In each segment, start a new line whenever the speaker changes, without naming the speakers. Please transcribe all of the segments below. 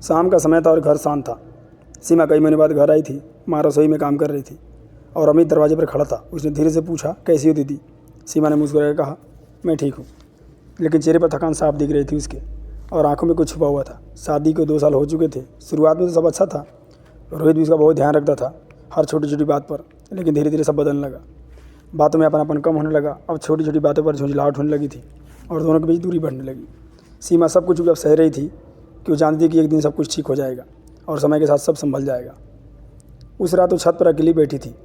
शाम का समय था और घर शांत था। सीमा कई महीने बाद घर आई थी। माँ रसोई में काम कर रही थी और अमित दरवाजे पर खड़ा था। उसने धीरे से पूछा, कैसी हो दीदी? सीमा ने मुस्कुराकर कहा, मैं ठीक हूँ। लेकिन चेहरे पर थकान साफ दिख रही थी उसके, और आंखों में कुछ छुपा हुआ था। शादी को 2 साल हो चुके थे। शुरुआत में तो सब अच्छा था। रोहित भी उसका बहुत ध्यान रखता था, हर छोटी छोटी बात पर। लेकिन धीरे धीरे सब बदलने लगा। बातों में अपनापन कम होने लगा। अब छोटी छोटी बातों पर झुंझलाहट होने लगी थी और दोनों के बीच दूरी बढ़ने लगी। सीमा सब कुछ अब सह रही थी कि वो जानती थी कि एक दिन सब कुछ ठीक हो जाएगा और समय के साथ सब संभल जाएगा। उस रात वो छत पर अकेली बैठी थी।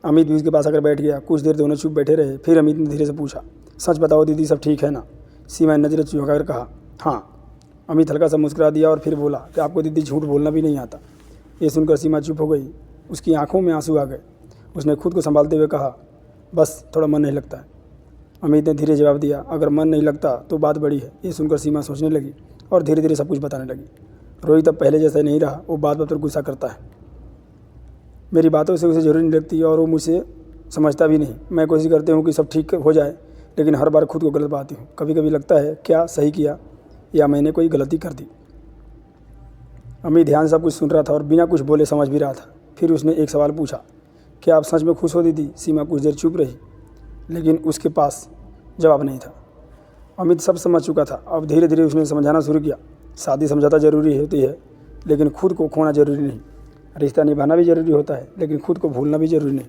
अमित भी उसके पास आकर बैठ गया। कुछ देर दोनों चुप बैठे रहे। फिर अमित ने धीरे से पूछा, सच बताओ दीदी, सब ठीक है ना? सीमा ने नजरें चुकाकर कहा, हाँ। अमित हल्का सा मुस्कुरा दिया और फिर बोला कि आपको दीदी झूठ बोलना भी नहीं आता। ये सुनकर सीमा चुप हो गई। उसकी आंखों में आंसू आ गए। उसने खुद को संभालते हुए कहा, बस थोड़ा मन नहीं लगता है। अमित ने धीरे जवाब दिया, अगर मन नहीं लगता तो बात बड़ी है। ये सुनकर सीमा सोचने लगी और धीरे धीरे सब कुछ बताने लगी। रोहित अब पहले जैसा नहीं रहा। वो बात पर गुस्सा करता है। मेरी बातों से उसे जरूरी नहीं लगती और वो मुझसे समझता भी नहीं। मैं कोशिश करती हूँ कि सब ठीक हो जाए, लेकिन हर बार खुद को गलत पाती हूँ। कभी कभी लगता है क्या सही किया या मैंने कोई गलती कर दी। अमित ध्यान से सब कुछ सुन रहा था और बिना कुछ बोले समझ भी रहा था। फिर उसने एक सवाल पूछा, क्या आप सच में खुश हो दीदी? सीमा कुछ देर चुप रही, लेकिन उसके पास जवाब नहीं था। अमित सब समझ चुका था। अब धीरे धीरे उसने समझाना शुरू किया, शादी समझौता जरूरी होती है, लेकिन खुद को खोना जरूरी नहीं। रिश्ता निभाना भी ज़रूरी होता है, लेकिन खुद को भूलना भी ज़रूरी नहीं।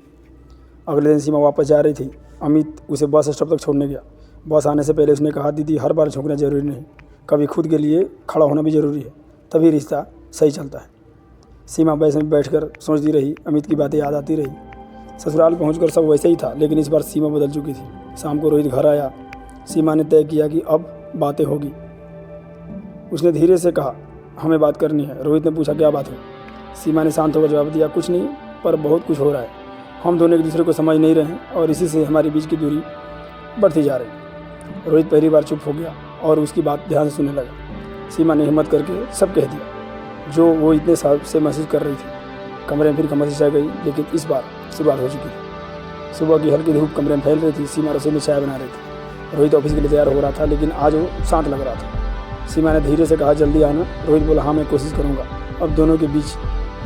अगले दिन सीमा वापस जा रही थी। अमित उसे बस स्टॉप तक छोड़ने गया। बस आने से पहले उसने कहा, दीदी हर बार झुकना ज़रूरी नहीं, कभी खुद के लिए खड़ा होना भी ज़रूरी है, तभी रिश्ता सही चलता है। सीमा बस में बैठकर सोचती रही। अमित की बातें याद आती रही। ससुराल पहुंचकर सब वैसे ही था, लेकिन इस बार सीमा बदल चुकी थी। शाम को रोहित घर आया। सीमा ने तय किया कि अब बातें होगी। उसने धीरे से कहा, हमें बात करनी है। रोहित ने पूछा, क्या बात है? सीमा ने शांत होकर जवाब दिया, कुछ नहीं, पर बहुत कुछ हो रहा है। हम दोनों एक दूसरे को समझ नहीं रहे हैं और इसी से हमारे बीच की दूरी बढ़ती जा रही। रोहित पहली बार चुप हो गया और उसकी बात ध्यान से सुनने लगा। सीमा ने हिम्मत करके सब कह दिया जो वो इतने साल से महसूस कर रही थी। कमरे में फिर खामोशी छा गई, लेकिन इस बार शुरुआत हो चुकी थी। सुबह की हल्की धूप कमरे में फैल रही थी। सीमा रसोई में चाय बना रही थी। रोहित ऑफिस के लिए तैयार हो रहा था, लेकिन आज वो शांत लग रहा था। सीमा ने धीरे से कहा, जल्दी आना। रोहित बोला, हाँ मैं कोशिश करूँगा। अब दोनों के बीच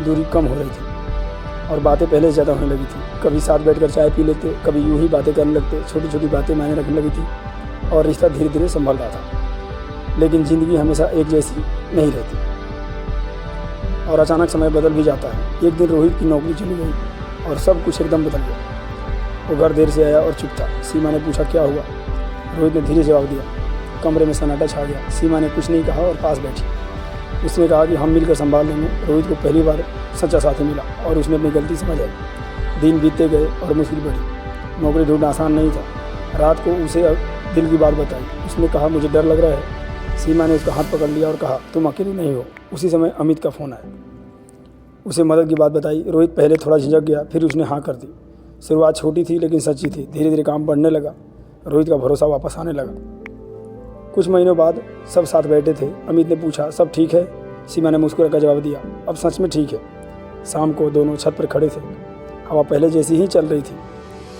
दूरी कम हो रही थी और बातें पहले से ज़्यादा होने लगी थी। कभी साथ बैठकर चाय पी लेते, कभी यूँ ही बातें करने लगते। छोटी छोटी बातें मायने रखने लगी थी और रिश्ता धीरे धीरे संभल रहा था। लेकिन ज़िंदगी हमेशा एक जैसी नहीं रहती और अचानक समय बदल भी जाता है। एक दिन रोहित की नौकरी चली गई और सब कुछ एकदम बदल गया। वो घर देर से आया और चुप था। सीमा ने पूछा, क्या हुआ? रोहित ने धीरे जवाब दिया। कमरे में सन्नाटा छा गया। सीमा ने कुछ नहीं कहा और पास बैठी। उसने कहा कि हम मिलकर संभाल लेंगे। रोहित को पहली बार सच्चा साथी मिला और उसने अपनी गलती समझ आई। दिन बीतते गए और मुश्किल बढ़ी। नौकरी ढूंढना आसान नहीं था। रात को उसे दिल की बात बताई। उसने कहा, मुझे डर लग रहा है। सीमा ने उसका हाथ पकड़ लिया और कहा, तुम अकेली नहीं हो। उसी समय अमित का फ़ोन आया। उसे मदद की बात बताई। रोहित पहले थोड़ा झिझक गया, फिर उसने हाँ कर दी। शुरुआत छोटी थी लेकिन सच्ची थी। धीरे धीरे काम बढ़ने लगा। रोहित का भरोसा वापस आने लगा। कुछ महीनों बाद सब साथ बैठे थे। अमित ने पूछा, सब ठीक है? सीमा ने मुस्कुरा कर जवाब दिया, अब सच में ठीक है। शाम को दोनों छत पर खड़े थे। हवा पहले जैसी ही चल रही थी।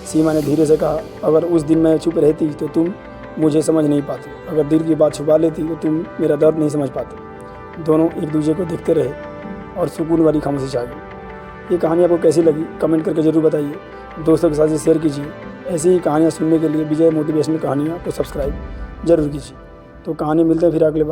सीमा ने धीरे से कहा, अगर उस दिन मैं चुप रहती तो तुम मुझे समझ नहीं पाती। अगर दिल की बात छुपा लेती तो तुम मेरा दर्द नहीं समझ पाते। दोनों एक दूसरे को देखते रहे और सुकून वाली खामोशी छा गई। ये कहानी आपको कैसी लगी कमेंट करके ज़रूर बताइए। दोस्तों के साथ इसे शेयर कीजिए। ऐसी ही कहानियाँ सुनने के लिए विजय मोटिवेशनल कहानियाँ को सब्सक्राइब जरूर कीजिए। तो कहानी मिलते हैं फिर अगले बार।